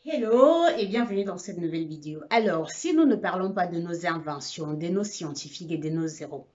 Hello et bienvenue dans cette nouvelle vidéo. Alors, si nous ne parlons pas de nos inventions, de nos scientifiques et de nos héros,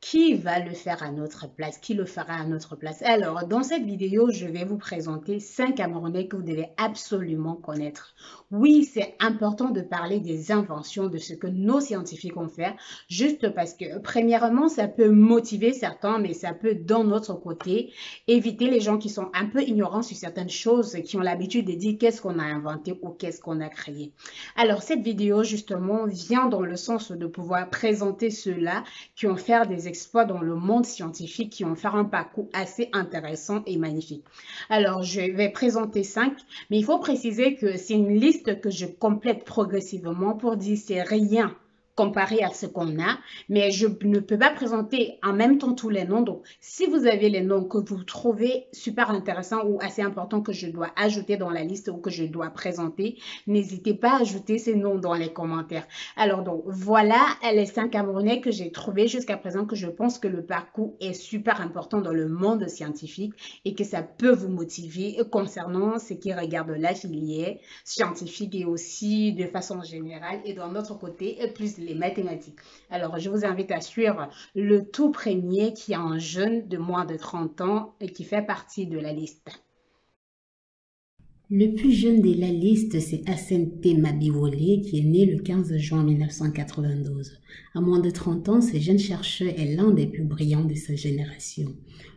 qui va le faire à notre place? Qui le fera à notre place? Alors, dans cette vidéo, je vais vous présenter 5 Camerounais que vous devez absolument connaître. Oui, c'est important de parler des inventions, de ce que nos scientifiques ont fait, juste parce que, premièrement, ça peut motiver certains, mais ça peut, d'un autre côté, éviter les gens qui sont un peu ignorants sur certaines choses, qui ont l'habitude de dire qu'est-ce qu'on a inventé ou qu'est-ce qu'on a créé. Alors, cette vidéo, justement, vient dans le sens de pouvoir présenter ceux-là qui ont fait des exploits dans le monde scientifique, qui ont fait un parcours assez intéressant et magnifique. Alors, je vais présenter 5, mais il faut préciser que c'est une liste que je complète progressivement pour dire c'est rien comparé à ce qu'on a, mais je ne peux pas présenter en même temps tous les noms. Donc, si vous avez les noms que vous trouvez super intéressants ou assez importants que je dois ajouter dans la liste ou que je dois présenter, n'hésitez pas à ajouter ces noms dans les commentaires. Alors, donc, voilà les 5 Camerounais que j'ai trouvés jusqu'à présent, que je pense que le parcours est super important dans le monde scientifique et que ça peut vous motiver concernant ce qui regarde la filière scientifique et aussi de façon générale, et d'un autre côté, plus les mathématiques. Alors, je vous invite à suivre le tout premier qui est un jeune de moins de 30 ans et qui fait partie de la liste. Le plus jeune de la liste, c'est Asante Mabiwole, qui est né le 15 juin 1992. À moins de 30 ans, ce jeune chercheur est l'un des plus brillants de sa génération.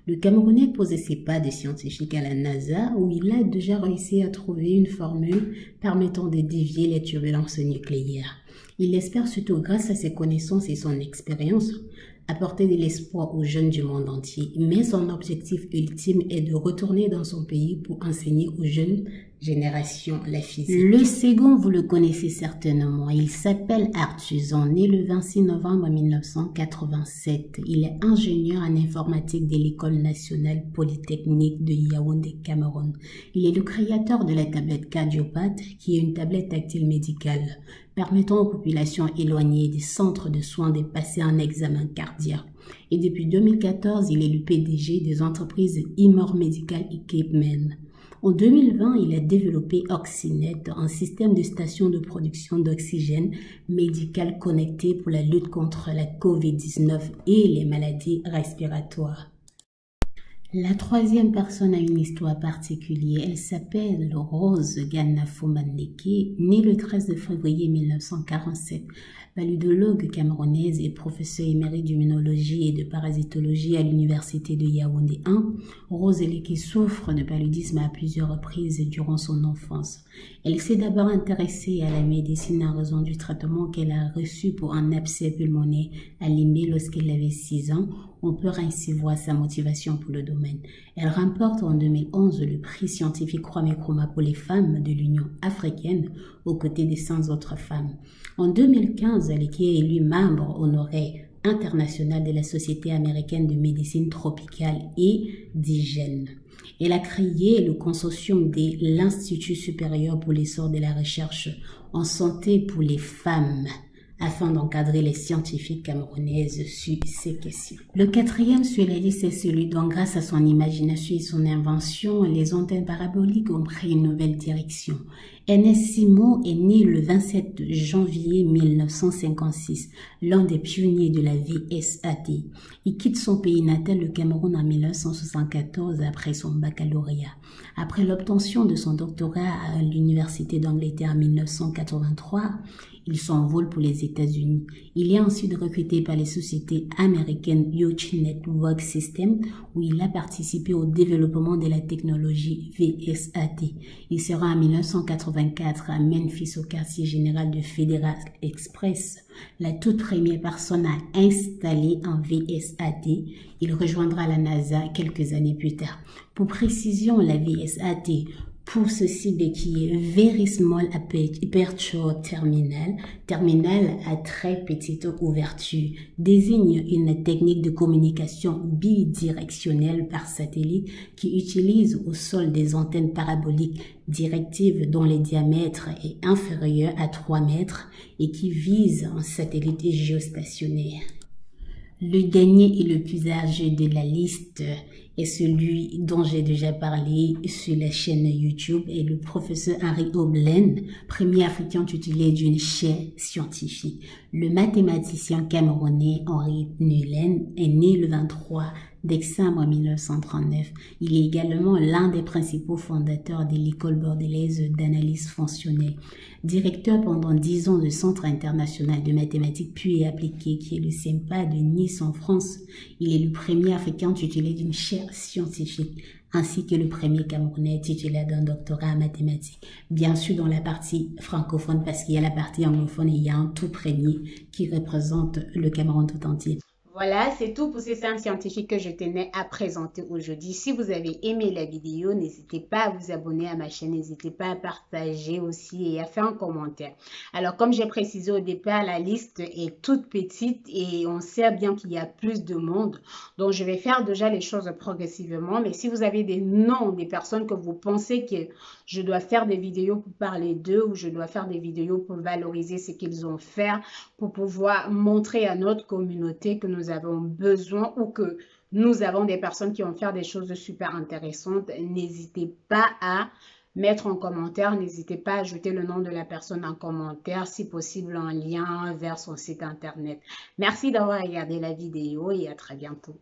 Le Camerounais posait ses pas de scientifique à la NASA, où il a déjà réussi à trouver une formule permettant de dévier les turbulences nucléaires. Il espère surtout, grâce à ses connaissances et son expérience, apporter de l'espoir aux jeunes du monde entier. Mais son objectif ultime est de retourner dans son pays pour enseigner aux jeunes générations la physique. Le second, vous le connaissez certainement. Il s'appelle Arthuzan, né le 26 novembre 1987. Il est ingénieur en informatique de l'École nationale polytechnique de Yaoundé, Cameroun. Il est le créateur de la tablette Cardiopath, qui est une tablette tactile médicale permettant aux populations éloignées des centres de soins de passer un examen cardiaque. Et depuis 2014, il est le PDG des entreprises Imor Medical Equipment. En 2020, il a développé Oxynet, un système de station de production d'oxygène médical connecté pour la lutte contre la COVID-19 et les maladies respiratoires. La troisième personne a une histoire particulière. Elle s'appelle Rose Gana-Fomaneke, née le 13 février 1947. Paludologue camerounaise et professeure émérite d'immunologie et de parasitologie à l'université de Yaoundé 1, Rose Eleke souffre de paludisme à plusieurs reprises durant son enfance. Elle s'est d'abord intéressée à la médecine en raison du traitement qu'elle a reçu pour un abcès pulmonaire à Limbe lorsqu'elle avait 6 ans. On peut ainsi voir sa motivation pour le domaine. Elle remporte en 2011 le prix scientifique Kwame Nkrumah pour les femmes de l'Union africaine aux côtés des 100 autres femmes. En 2015, elle est élue membre honoraire international de la Société américaine de médecine tropicale et d'hygiène. Elle a créé le consortium de l'Institut supérieur pour l'essor de la recherche en santé pour les femmes, afin d'encadrer les scientifiques camerounaises sur ces questions. Le quatrième sur la liste est celui dont, grâce à son imagination et son invention, les antennes paraboliques ont pris une nouvelle direction. Ernest Simo est né le 27 janvier 1956, l'un des pionniers de la VSAT. Il quitte son pays natal, le Cameroun, en 1974 après son baccalauréat. Après l'obtention de son doctorat à l'Université d'Angleterre en 1983, il s'envole pour les États-Unis. Il est ensuite recruté par les sociétés américaines Youth Network System, où il a participé au développement de la technologie VSAT. Il sera en 1984 à Memphis, au quartier général de Federal Express, la toute première personne à installer un VSAT. Il rejoindra la NASA quelques années plus tard. Pour précision, la VSAT, pour ce cible qui est Very Small Aperture Terminal, terminal à très petite ouverture, désigne une technique de communication bidirectionnelle par satellite qui utilise au sol des antennes paraboliques directives dont le diamètre est inférieur à 3 mètres et qui vise un satellite géostationnaire. Le dernier et le plus âgé de la liste est celui dont j'ai déjà parlé sur la chaîne YouTube et le professeur Henry Oblen, premier africain titulaire d'une chaire scientifique. Le mathématicien camerounais Henri Nulène est né le 23 décembre 1939. Il est également l'un des principaux fondateurs de l'école bordelaise d'analyse fonctionnelle. Directeur pendant 10 ans du Centre international de mathématiques puis et appliquées, qui est le CEMPA de Nice en France, il est le premier africain titulaire d'une chaire scientifique, ainsi que le premier Camerounais titulaire d'un doctorat en mathématiques. Bien sûr dans la partie francophone, parce qu'il y a la partie anglophone et il y a un tout premier qui représente le Cameroun tout entier. Voilà, c'est tout pour ces 5 scientifiques que je tenais à présenter aujourd'hui. Si vous avez aimé la vidéo, n'hésitez pas à vous abonner à ma chaîne, n'hésitez pas à partager aussi et à faire un commentaire. Alors, comme j'ai précisé au départ, la liste est toute petite et on sait bien qu'il y a plus de monde. Donc, je vais faire déjà les choses progressivement. Mais si vous avez des noms des personnes que vous pensez que je dois faire des vidéos pour parler d'eux ou je dois faire des vidéos pour valoriser ce qu'ils ont fait, pour pouvoir montrer à notre communauté que nous avons besoin ou que nous avons des personnes qui vont faire des choses super intéressantes, n'hésitez pas à mettre en commentaire, n'hésitez pas à ajouter le nom de la personne en commentaire, si possible en lien vers son site internet. Merci d'avoir regardé la vidéo et à très bientôt.